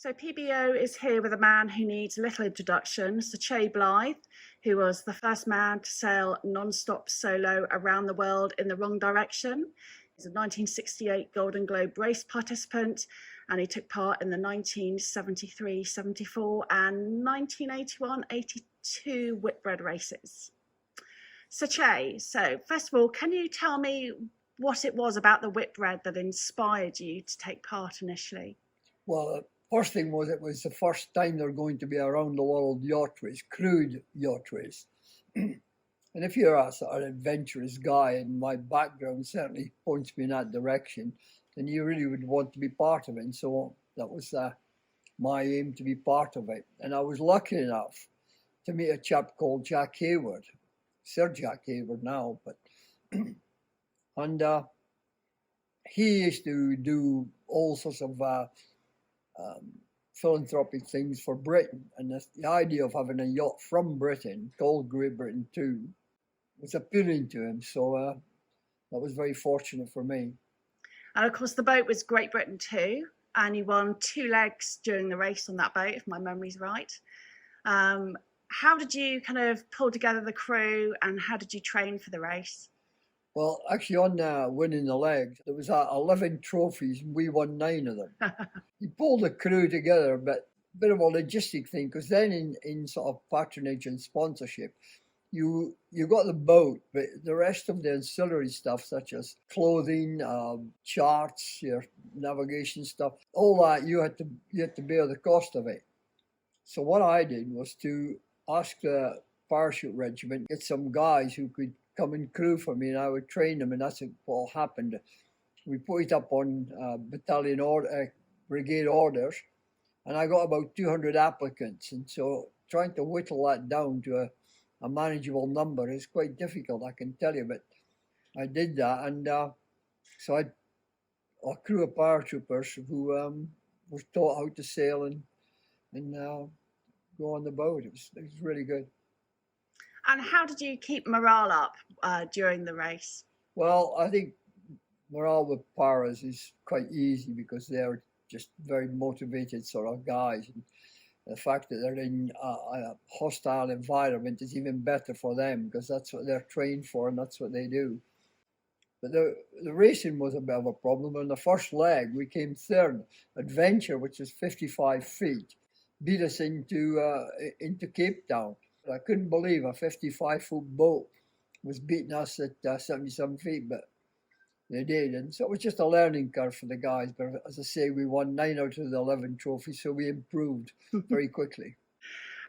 So PBO is here with a man who needs little introduction, Sir Chay Blyth, who was the first man to sail non-stop solo around the world in the wrong direction. He's a 1968 Golden Globe race participant, and he took part in the 1973, 74 and 1981, 82 Whitbread races. Sir Chay, so first of all, can you tell me what it was about the Whitbread that inspired you to take part initially? Well, first thing was it was the first time they're going to be around the world yacht race, crewed yacht race. And if you're a sort of adventurous guy, and my background certainly points me in that direction, then you really would want to be part of it. And so that was my aim, to be part of it. And I was lucky enough to meet a chap called Jack Hayward, Sir Jack Hayward now, but and he used to do all sorts of philanthropic things for Britain, and the idea of having a yacht from Britain called Great Britain too was appealing to him, so that was very fortunate for me. And of course the boat was Great Britain 2, and you won 2 legs during the race on that boat, if my memory's right. How did you kind of pull together the crew, and how did you train for the race? Well, actually, on winning the legs, there was 11 trophies, and we won 9 of them. He pulled the crew together, but a bit of a logistic thing, because then in sort of patronage and sponsorship, you got the boat, but the rest of the ancillary stuff, such as clothing, charts, your navigation stuff, all that, you had to bear the cost of it. So what I did was to ask the parachute regiment, get some guys who could come and crew for me, and I would train them, and that's what happened. We put it up on battalion order, brigade orders, and I got about 200 applicants, and so trying to whittle that down to a manageable number is quite difficult, I can tell you, but I did that, and so I a crew of paratroopers who were taught how to sail and go on the boat. It was really good. And how did you keep morale up during the race? Well, I think morale with paras is quite easy because they're just very motivated sort of guys. And the fact that they're in a hostile environment is even better for them because that's what they're trained for and that's what they do. But the racing was a bit of a problem. On the first leg, we came third. Adventure, which is 55 feet, beat us into Cape Town. I couldn't believe a 55-foot boat was beating us at 77 feet, but they did. And so it was just a learning curve for the guys. But as I say, we won 9 out of the 11 trophies, so we improved very quickly.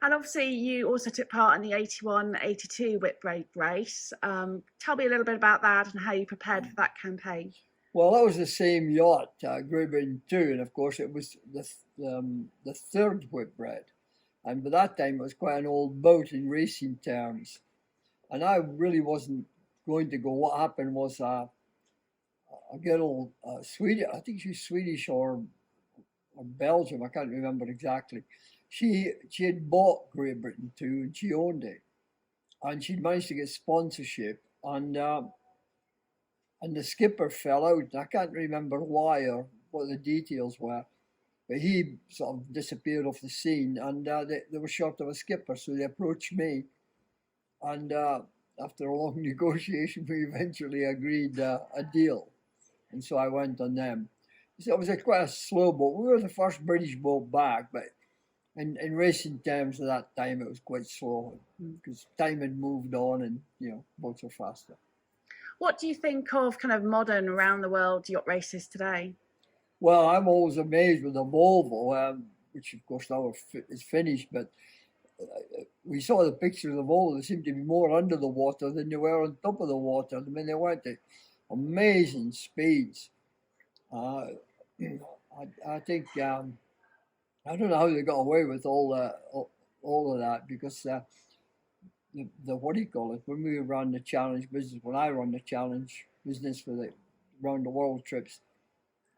And obviously you also took part in the 81-82 Whitbread race. Tell me a little bit about that and how you prepared for that campaign. Well, that was the same yacht, Great Britain 2, and of course it was the third Whitbread. And by that time, it was quite an old boat in racing terms. And I really wasn't going to go. What happened was a girl, Swedish, I think she's Swedish or Belgium, I can't remember exactly. She had bought Great Britain too, and she owned it. And she'd managed to get sponsorship. And the skipper fell out. I can't remember why or what the details were. But he sort of disappeared off the scene, and they were short of a skipper, so they approached me. And after a long negotiation, we eventually agreed a deal. And so I went on them. So it was quite a slow boat. We were the first British boat back, but in racing terms at that time, it was quite slow because time had moved on and, boats were faster. What do you think of kind of modern around the world yacht races today? Well, I'm always amazed with the Volvo, which of course now is finished, but we saw the pictures of the Volvo. They seemed to be more under the water than they were on top of the water. I mean, they went at amazing speeds. I think, I don't know how they got away with all of that because the what do you call it? When we ran the challenge business, when I run the challenge business for the round the world trips,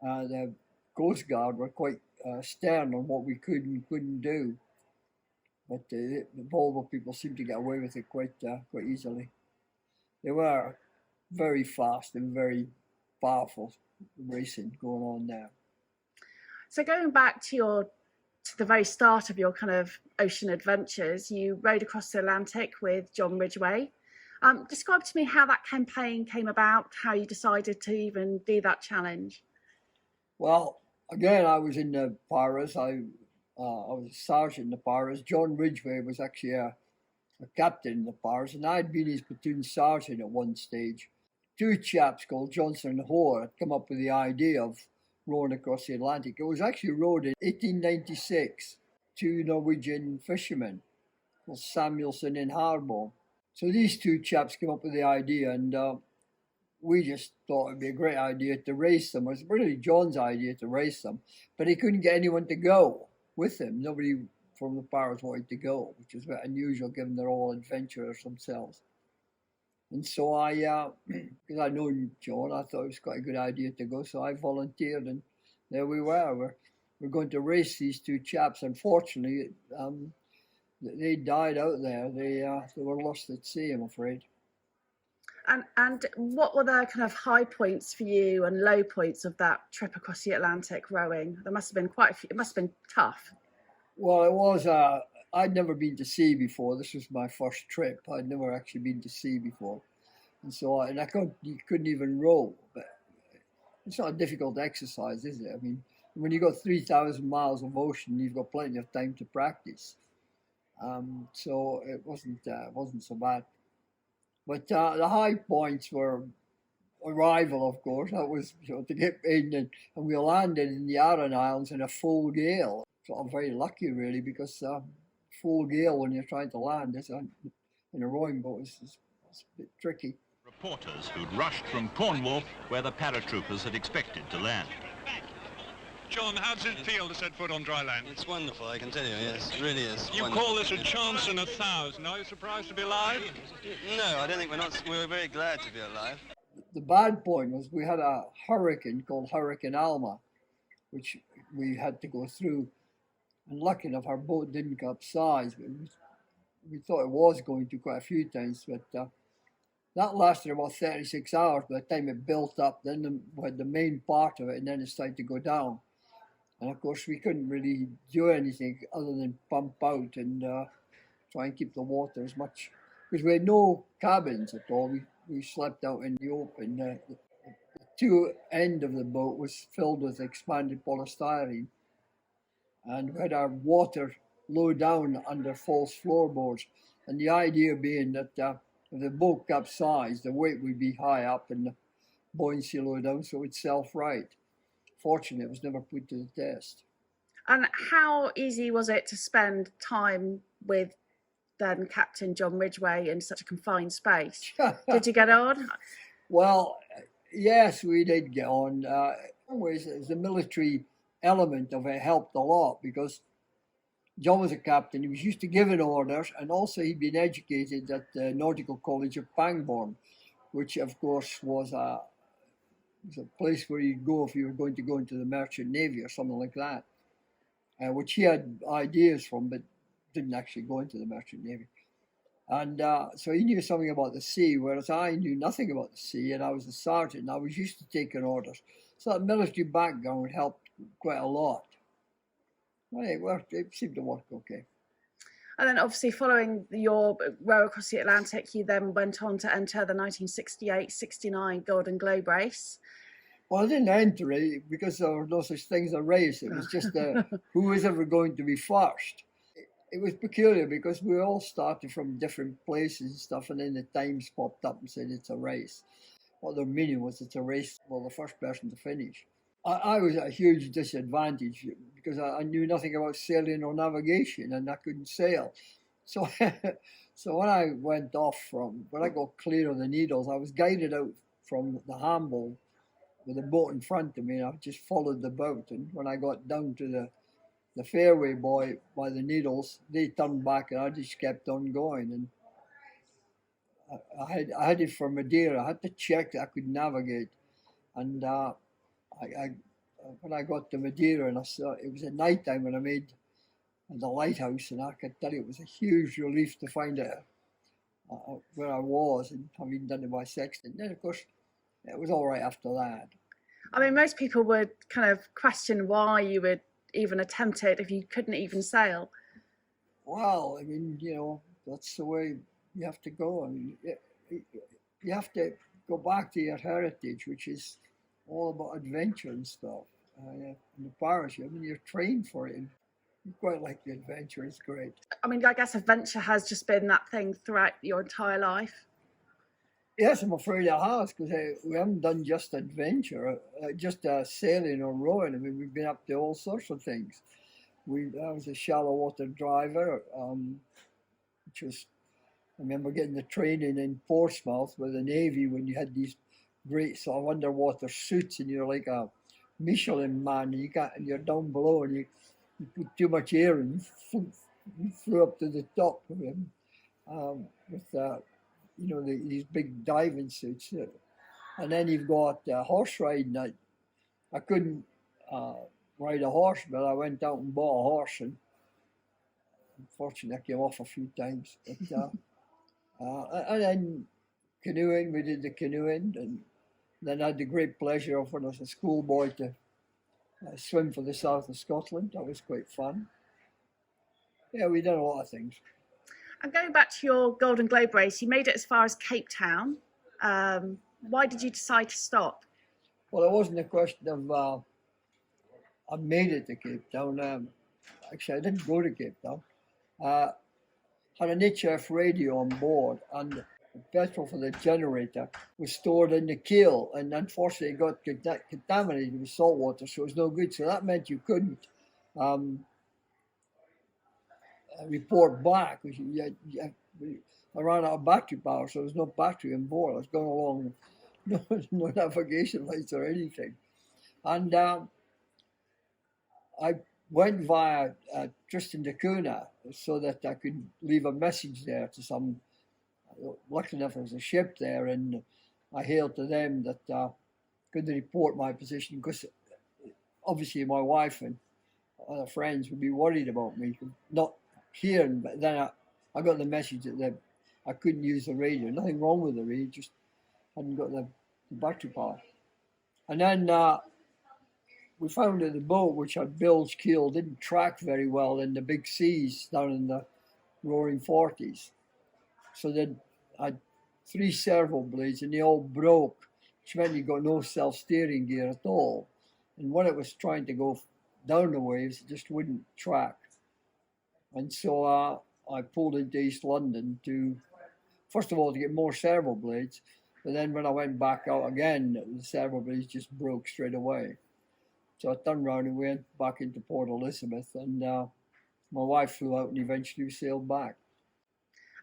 the Coast Guard were quite stern on what we could and couldn't do. But the Volvo people seemed to get away with it quite easily. They were very fast and very powerful racing going on there. So going back to your to the very start of your kind of ocean adventures, you rowed across the Atlantic with John Ridgway. Describe to me how that campaign came about, how you decided to even do that challenge. Well, again, I was in the Pirates. I was a sergeant in the Pirates. John Ridgway was actually a captain in the Pirates, and I'd been his platoon sergeant at one stage. Two chaps called Johnson and Hoare had come up with the idea of rowing across the Atlantic. It was actually rowed in 1896. Two Norwegian fishermen called Samuelson and Harbo. So these two chaps came up with the idea, and we just thought it'd be a great idea to race them. It was really John's idea to race them, but he couldn't get anyone to go with him. Nobody from the Pirates wanted to go, which is a bit unusual given they're all adventurers themselves. And so because I'd known John, I thought it was quite a good idea to go, so I volunteered, and there we were. We're going to race these two chaps. Unfortunately, they died out there. They were lost at sea, I'm afraid. And what were the kind of high points for you and low points of that trip across the Atlantic rowing? There must have been quite a few. It must have been tough. Well, it was. I'd never been to sea before. This was my first trip. I'd never actually been to sea before, and so you couldn't even row. But it's not a difficult exercise, is it? I mean, when you got 3,000 miles of ocean, you've got plenty of time to practice. So it wasn't so bad. But the high points were arrival, of course. That was to get in, and we landed in the Aran Islands in a full gale. So I'm very lucky, really, because full gale when you're trying to land in a rowing boat is a bit tricky. Reporters who'd rushed from Cornwall, where the paratroopers had expected to land. John, how does it feel to set foot on dry land? It's wonderful, I can tell you, yes, it really is. You wonderful. call this a chance in 1,000. Are you surprised to be alive? No, I don't think we're very glad to be alive. The bad point was we had a hurricane called Hurricane Alma, which we had to go through. And lucky enough, our boat didn't capsize. We thought it was going to quite a few times, but that lasted about 36 hours. By the time it built up, then we had the main part of it, and then it started to go down. And of course, we couldn't really do anything other than pump out and try and keep the water as much, because we had no cabins at all. We slept out in the open. The two end of the boat was filled with expanded polystyrene, and we had our water low down under false floorboards. And the idea being that if the boat capsized, the weight would be high up and the buoyancy low down, so it'd self-right. Fortunately, it was never put to the test. And how easy was it to spend time with then Captain John Ridgway in such a confined space? Did you get on? Well, yes, we did get on. In some ways, the military element of it helped a lot, because John was a captain. He was used to giving orders, and also he'd been educated at the Nautical College of Pangbourne, which, of course, was a place where you'd go if you were going to go into the Merchant Navy or something like that, which he had ideas from, but didn't actually go into the Merchant Navy. And so he knew something about the sea, whereas I knew nothing about the sea, and I was a sergeant, and I was used to taking orders. So that military background helped quite a lot. Well, it seemed to work okay. And then obviously following your row across the Atlantic, you then went on to enter the 1968-69 Golden Globe race. Well, I didn't enter it because there were no such thing as a race. It was just who was ever going to be first. It was peculiar because we all started from different places and stuff, and then the Times popped up and said it's a race. What their meaning was, it's a race for the first person to finish. I was at a huge disadvantage because I knew nothing about sailing or navigation, and I couldn't sail. So when I got clear of the Needles, I was guided out from the handle with a boat in front of me, and I just followed the boat. And when I got down to the fairway buoy by the Needles, they turned back, and I just kept on going. And I headed for Madeira. I had to check that I could navigate, and when I got to Madeira, and I saw it was at night time when I made the lighthouse, and I could tell you it was a huge relief to find out where I was, and having done it by sextant. Then of course it was all right after that. I mean, most people would kind of question why you would even attempt it if you couldn't even sail? Well, I mean, you know, that's the way you have to go. I mean, you have to go back to your heritage, which is all about adventure and stuff. In the parish, I mean, you're trained for it. And you quite like the adventure. It's great. I mean, I guess adventure has just been that thing throughout your entire life. Yes, I'm afraid it has, because we haven't done just adventure, just sailing or rowing. I mean, we've been up to all sorts of things. I was a shallow water driver, which was, I remember getting the training in Portsmouth with the Navy when you had these great sort of underwater suits and you're like a Michelin man and you're down below and you put too much air and you flew up to the top of him with these big diving suits. And then you've got horse riding. I couldn't ride a horse, but I went out and bought a horse, and unfortunately I came off a few times. But, and then canoeing, we did the canoeing, and then I had the great pleasure of, when I was a schoolboy, to swim for the south of Scotland. That was quite fun. Yeah, we did a lot of things. And going back to your Golden Globe race, you made it as far as Cape Town. Why did you decide to stop? Well, it wasn't a question of I made it to Cape Town. Actually, I didn't go to Cape Town. Had an HF radio on board, and the petrol for the generator was stored in the keel, and unfortunately it got contaminated with salt water, so it was no good. So that meant you couldn't report back. I ran out of battery power, so there was no battery on board. I was going along with no navigation lights or anything. And I went via Tristan da Cunha so that I could leave a message there to some. Luckily enough, there was a ship there, and I hailed to them that could they report my position, because obviously my wife and other friends would be worried about me not hearing. But then I got the message that I couldn't use the radio. Nothing wrong with the radio, just hadn't got the battery power. And then we found that the boat, which had bilge keel, didn't track very well in the big seas down in the roaring 40s. So they had 3 servo blades and they all broke, which meant you got no self-steering gear at all. And when it was trying to go down the waves, it just wouldn't track. And so I pulled into East London first of all, to get more servo blades. But then when I went back out again, the servo blades just broke straight away. So I turned around and went back into Port Elizabeth, and my wife flew out and eventually we sailed back.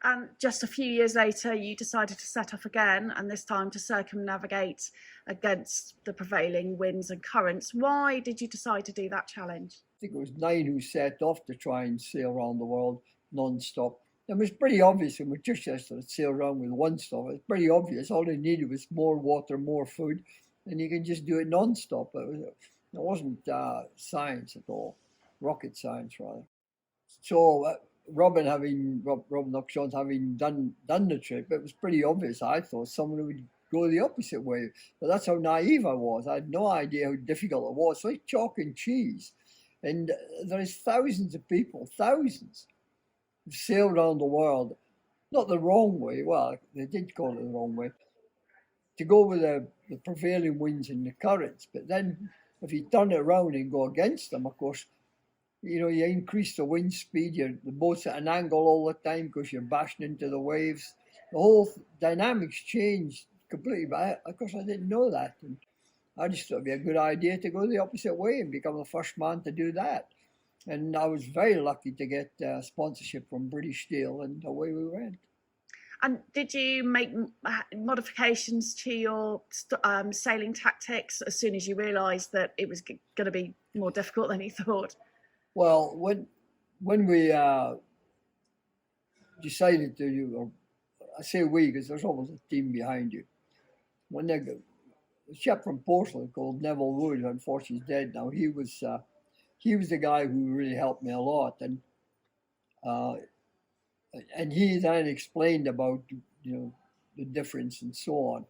And just a few years later, you decided to set off again, and this time to circumnavigate against the prevailing winds and currents. Why did you decide to do that challenge? I think it was 9 who set off to try and sail around the world non-stop. It was pretty obvious, and we just to sail around with one stop. It was pretty obvious. All they needed was more water, more food, and you can just do it non-stop. It wasn't science at all, rocket science rather. So Robin Upshaw's having done the trip, it was pretty obvious. I thought someone would go the opposite way, but that's how naive I was. I had no idea how difficult it was. It's like chalk and cheese, and there is thousands of people, thousands, who sail around the world, not the wrong way. Well, they did call it the wrong way, to go with the prevailing winds and the currents, but then if you turn it around and go against them, of course, you increase the wind speed, the boat's at an angle all the time because you're bashing into the waves. The whole dynamics changed completely, but of course I didn't know that. And I just thought it'd be a good idea to go the opposite way and become the first man to do that. And I was very lucky to get sponsorship from British Steel, and away we went. And did you make modifications to your sailing tactics as soon as you realised that it was going to be more difficult than you thought? Well, when we decided to, I say we because there's always a team behind you. When a chap from Portland called Neville Wood, unfortunately he's dead now, he was the guy who really helped me a lot, and he then explained about the difference and so on.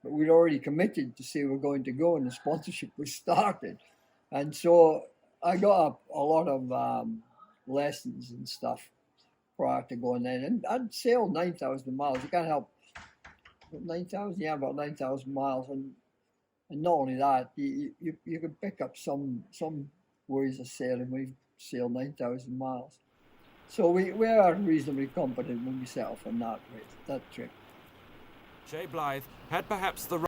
But we'd already committed to say we're going to go, and the sponsorship was started, and so I got a lot of lessons and stuff prior to going in, and I'd sailed 9,000 miles. You can't help 9,000, yeah, about 9,000 miles, and not only that, you can pick up some ways of sailing. We've sailed 9,000 miles, so we are reasonably competent when we set off on that trip. Chay Blyth had perhaps the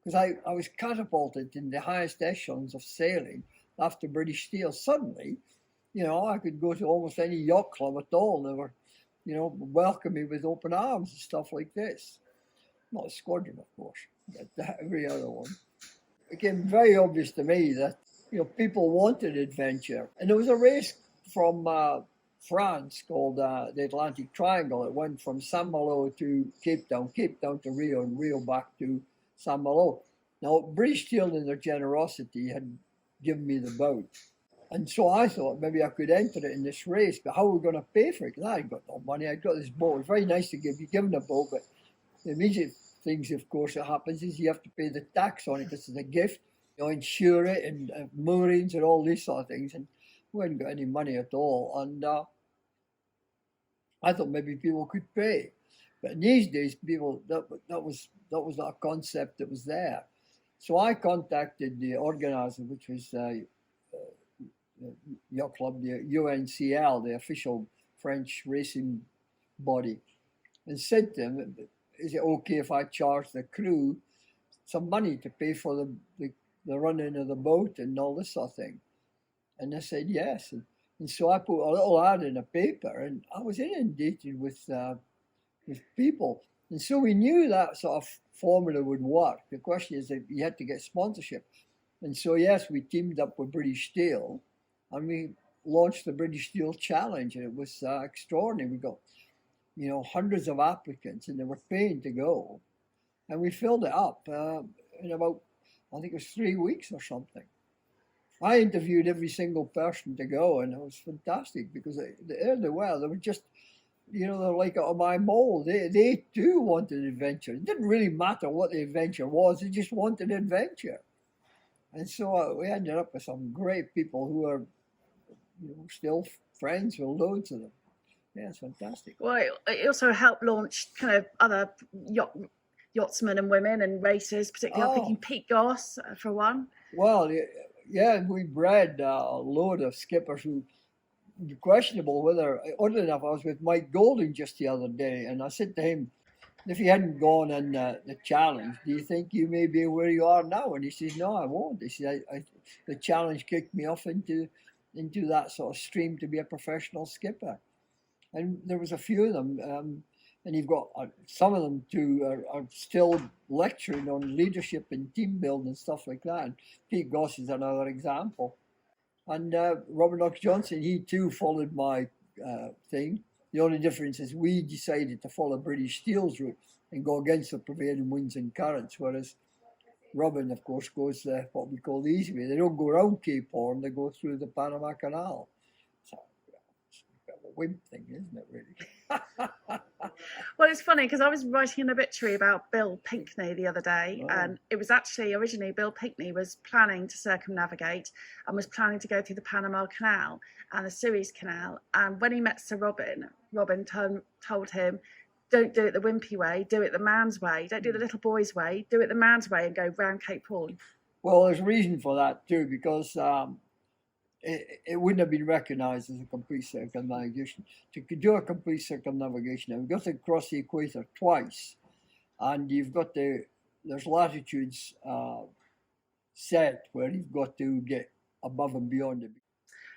because I was catapulted in the highest echelons of sailing after British Steel. Suddenly, I could go to almost any yacht club at all, and they were, welcome me with open arms and stuff like this. Not a squadron, of course, but every other one. It became very obvious to me that, people wanted adventure. And there was a race from France called the Atlantic Triangle. It went from Saint-Malo to Cape Town to Rio, and Rio back to Saint-Malo. Now, British Steel, in their generosity, had given me the boat. And so I thought maybe I could enter it in this race, but how are we going to pay for it? Because I had got no money. I got this boat. It's very nice to be given a boat, but the immediate things, of course, that happens is you have to pay the tax on it. This is a gift. Insure it and moorings and all these sort of things. And we hadn't got any money at all. And I thought maybe people could pay. But in these days, people, that was not a concept that was there. So I contacted the organizer, which was yacht club, the UNCL, the official French racing body, and said to them, is it okay if I charge the crew some money to pay for the running of the boat and all this sort of thing? And they said yes. And so I put a little ad in a paper, and I was inundated with people. And so we knew that sort of formula would work. The question is that you had to get sponsorship. And so, yes, we teamed up with British Steel, and we launched the British Steel Challenge, and it was extraordinary. We got, hundreds of applicants, and they were paying to go. And we filled it up in about, I think it was 3 weeks or something. I interviewed every single person to go, and it was fantastic because they were just, they're like out of my mold. They too wanted adventure. It didn't really matter what the adventure was, they just wanted adventure. And so we ended up with some great people who are, still friends with loads of them. Yeah, it's fantastic. Well, it also helped launch kind of other yachtsmen and women and races, particularly I'm thinking Pete Goss for one. Well, yeah, we bred a load of skippers who questionable whether, oddly enough, I was with Mike Golding just the other day, and I said to him, if he hadn't gone in the challenge, do you think you may be where you are now? And he says, no, I won't. He said, the challenge kicked me off into that sort of stream to be a professional skipper. And there was a few of them, and you've got some of them too are still lecturing on leadership and team building and stuff like that. And Pete Goss is another example. And Robert Knox Johnson, he too followed my thing. The only difference is we decided to follow British Steel's route and go against the prevailing winds and currents, whereas Robin, of course, goes what we call the easy way. They don't go around Cape Horn, they go through the Panama Canal. So it's a bit of a wimp thing, isn't it, really? Well, it's funny because I was writing an obituary about Bill Pinkney the other day, and it was actually originally Bill Pinkney was planning to circumnavigate and was planning to go through the Panama Canal and the Suez Canal. And when he met Sir Robin, Robin told him, don't do it the wimpy way, do it the man's way. Don't do the little boy's way, do it the man's way and go round Cape Horn. Well, there's a reason for that too, because it wouldn't have been recognised as a complete circumnavigation. To do a complete circumnavigation, you've got to cross the equator twice, and you've got there's latitudes set where you've got to get above and beyond it.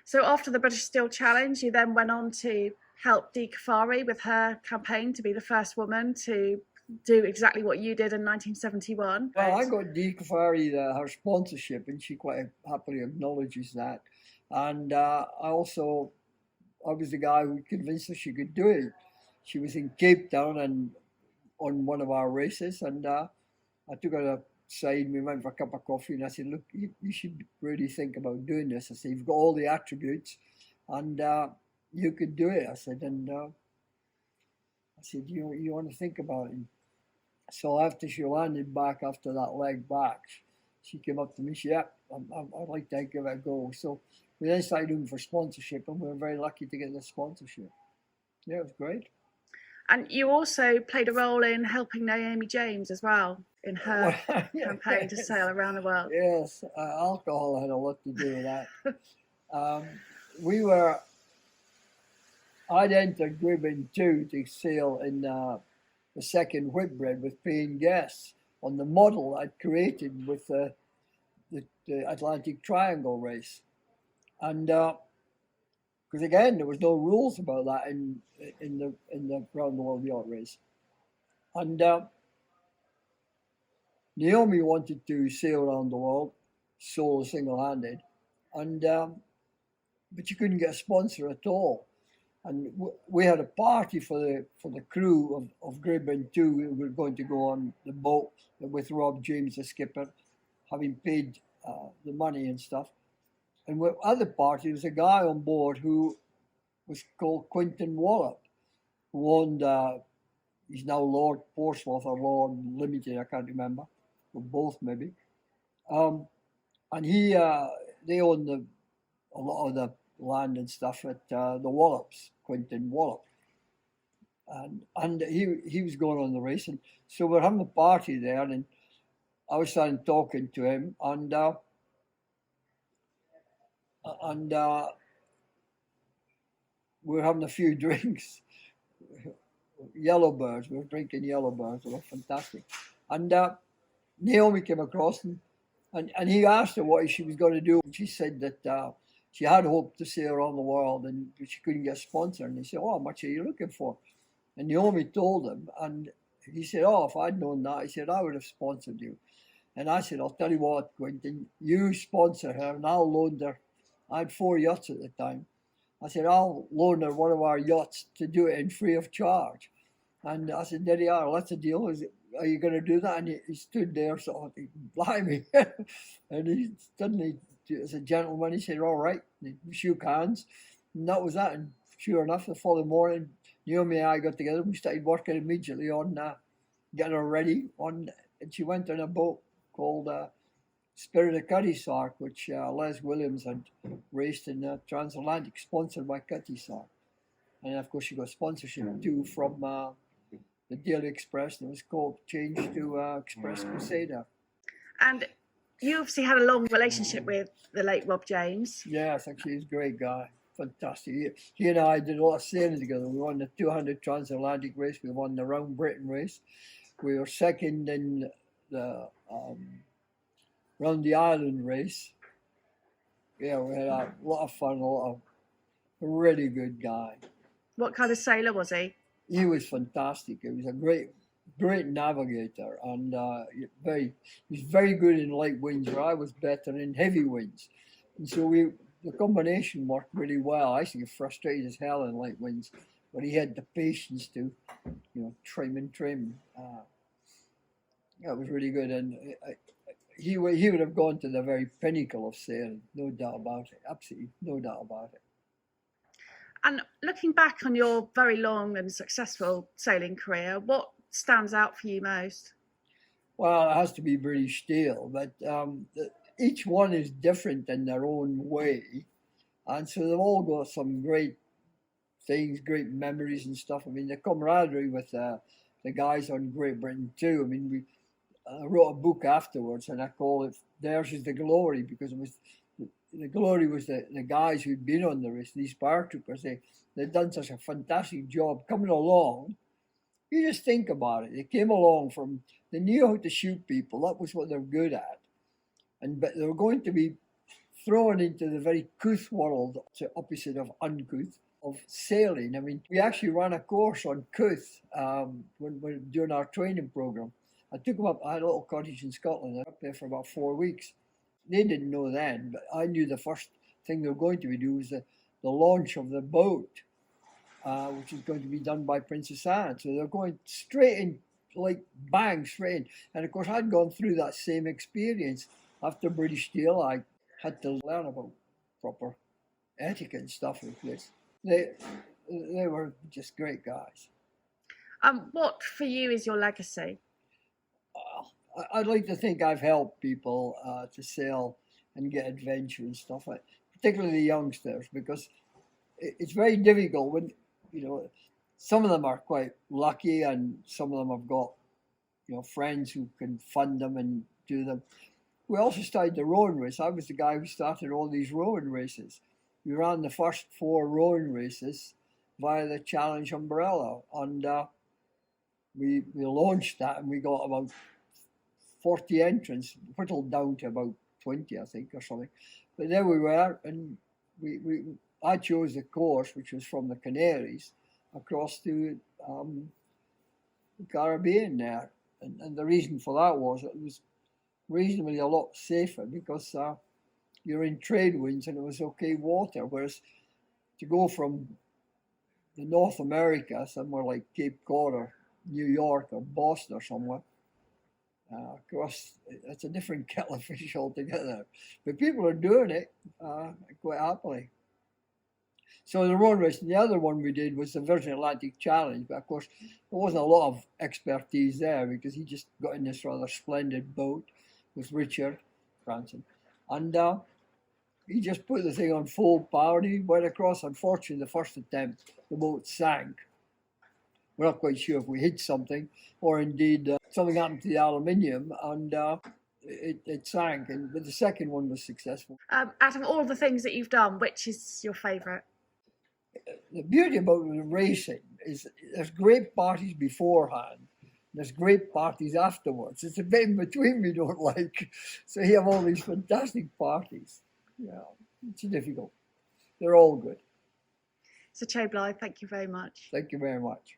So after the British Steel Challenge, you then went on to help Dee Kafari with her campaign to be the first woman to do exactly what you did in 1971. Well, I got Dee Kafari her sponsorship, and she quite happily acknowledges that. And I was the guy who convinced her she could do it. She was in Cape Town and on one of our races, and I took her aside. We went for a cup of coffee, and I said, "Look, you should really think about doing this." I said, "You've got all the attributes, and you could do it." I said, and I said, "You want to think about it?" So after she landed back after that leg back, she came up to me. She said, "Yeah, I'd like to give it a go." So we then started looking for sponsorship, and we were very lucky to get the sponsorship. Yeah, it was great. And you also played a role in helping Naomi James as well in her campaign to sail around the world. Yes, alcohol had a lot to do with that. I'd entered Gribbon 2 to sail in the second whitbread with paying guests on the model I'd created with the Atlantic Triangle race. And because again, there was no rules about that in the round the world yacht race. And Naomi wanted to sail around the world solo, single-handed, and but she couldn't get a sponsor at all. And we had a party for the crew of Gribbon 2. We were going to go on the boat with Rob James, the skipper, having paid the money and stuff. And at the party, there was a guy on board who was called Quentin Wallop, who owned, he's now Lord Portsmouth or Lord Limited, I can't remember, or both maybe. And they owned a lot of the land and stuff at the Wallops, Quentin Wallop. And he was going on the race. And so we're having a party there, and I was starting talking to him, and we were having a few drinks. Yellowbirds, we were drinking Yellowbirds, they were fantastic. And Naomi came across, and he asked her what she was going to do. And she said that she had hoped to sail around the world, and she couldn't get a sponsor. And he said, "Oh, how much are you looking for?" And Naomi told him, and he said, "Oh, if I'd known that," he said, "I would have sponsored you." And I said, "I'll tell you what, Quentin, you sponsor her, and I'll loan her." I had 4 yachts at the time. I said, "I'll loan her one of our yachts to do it in free of charge." And I said, "There you are, that's a deal. Are you going to do that?" And he stood there, sort of, blimey. And he suddenly, as a gentleman, he said, "All right." And we shook hands, and that was that. And sure enough, the following morning, Naomi and I got together. We started working immediately on getting her ready. And she went on a boat called Spirit of Cutty Sark, which Les Williams had raced in the Transatlantic, sponsored by Cutty Sark. And of course, she got sponsorship too from the Daily Express, and it was called changed to Express Crusader. And you obviously had a long relationship with the late Rob James. Yes, actually, he's a great guy. Fantastic. He and I did a lot of sailing together. We won the 200 Transatlantic race. We won the Round Britain race. We were second in the Round the Island race. Yeah, we had a lot of fun, a really good guy. What kind of sailor was he? He was fantastic. He was a great navigator, and he was very good in light winds, where I was better in heavy winds. And so the combination worked really well. I used to get frustrated as hell in light winds, but he had the patience to, trim and trim. It was really good, and he would have gone to the very pinnacle of sailing, no doubt about it. Absolutely, no doubt about it. And looking back on your very long and successful sailing career, what stands out for you most? Well, it has to be British Steel, but each one is different in their own way. And so they've all got some great things, great memories and stuff. I mean, the camaraderie with the guys on Great Britain too. I mean, I wrote a book afterwards, and I call it "Theirs is the Glory," because it was the glory was the guys who'd been on the race, these paratroopers. They'd done such a fantastic job coming along. You just think about it. They came along they knew how to shoot people. That was what they're good at. But they were going to be thrown into the very couth world, the opposite of uncouth, of sailing. I mean, we actually ran a course on couth when we were doing our training program. I took them up. I had a little cottage in Scotland. I was up there for about 4 weeks. They didn't know then, but I knew the first thing they were going to do was the launch of the boat, which is going to be done by Princess Anne. So they're going straight in, like bang, straight in. And of course, I'd gone through that same experience. After British Steel, I had to learn about proper etiquette and stuff like this. They were just great guys. What for you is your legacy? I'd like to think I've helped people to sail and get adventure and stuff. particularly the youngsters, because it's very difficult when, some of them are quite lucky and some of them have got, friends who can fund them and do them. We also started the rowing race. I was the guy who started all these rowing races. We ran the first 4 rowing races via the Challenge umbrella, and we launched that, and we got about 40 entrants, whittled down to about 20, I think, or something. But there we were, and I chose the course, which was from the Canaries across to the Caribbean there. And the reason for that was it was reasonably a lot safer, because you're in trade winds and it was okay water, whereas to go from the North America, somewhere like Cape Cod or New York or Boston or somewhere, across, it's a different kettle of fish altogether. But people are doing it quite happily. So the road race, and the other one we did was the Virgin Atlantic Challenge, but of course there wasn't a lot of expertise there, because he just got in this rather splendid boat with Richard Branson, and he just put the thing on full power and he went across. Unfortunately, the first attempt, the boat sank. We're not quite sure if we hit something or indeed something happened to the aluminium, and it sank. But the second one was successful. Out of all the things that you've done, which is your favourite? The beauty about racing is there's great parties beforehand. There's great parties afterwards. It's a bit in between we don't like. So you have all these fantastic parties. Yeah, it's difficult. They're all good. Sir Chay Blyth, thank you very much. Thank you very much.